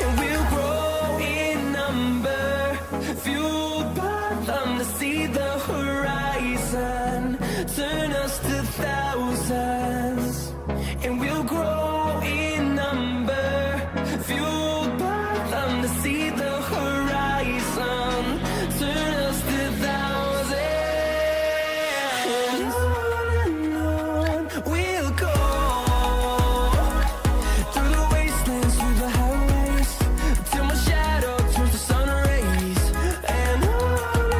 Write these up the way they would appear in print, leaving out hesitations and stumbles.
And we'll grow in number, fueled by them to see the horizon, turn us to thousands. And we'll grow in number, fueled by them to see the horizon, turn us to thousands. And on we'll go, through the wastelands, through the highways, till my shadow turns to sun rays. And on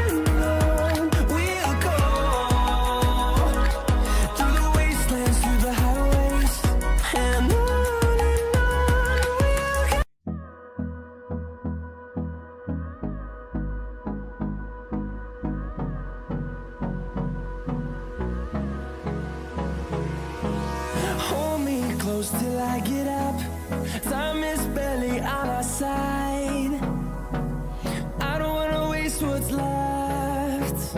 we'll go, through the wastelands, through the highways. And on we'll go. Hold me close till I get up. Time is barely on our side. I don't wanna waste what's left.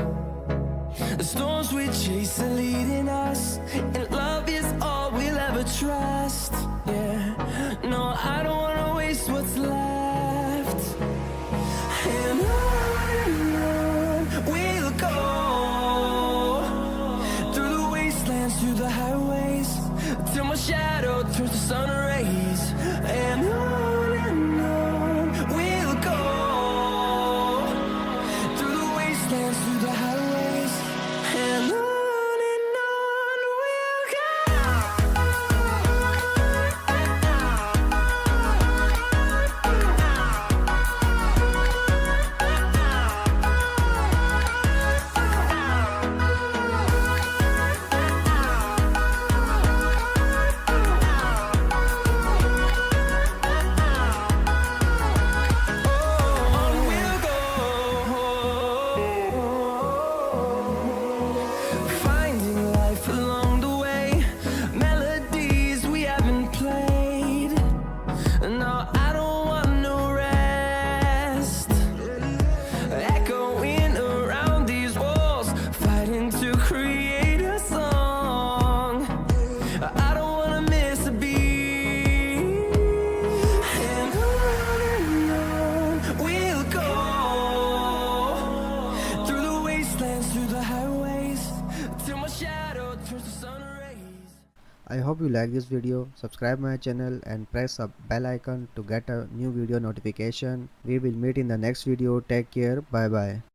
The storms we chase are leading us, and love is all we'll ever trust. Yeah, no, I don't wanna waste what's left. And on we'll go, through the wastelands, through the highways, till my shadow turns to sun rays. And on we'll go, through the wastelands, through the highways. And on we'll go. no, I don't want no rest. Echoing around these walls, fighting to create a song. I don't wanna miss a beat. And on we'll go, through the wastelands, through the highways, till my shadow turns to sun rays. I hope you like this video. Subscribe my channel and press the bell icon to get a new video notification. We will meet in the next video. Take care. Bye bye.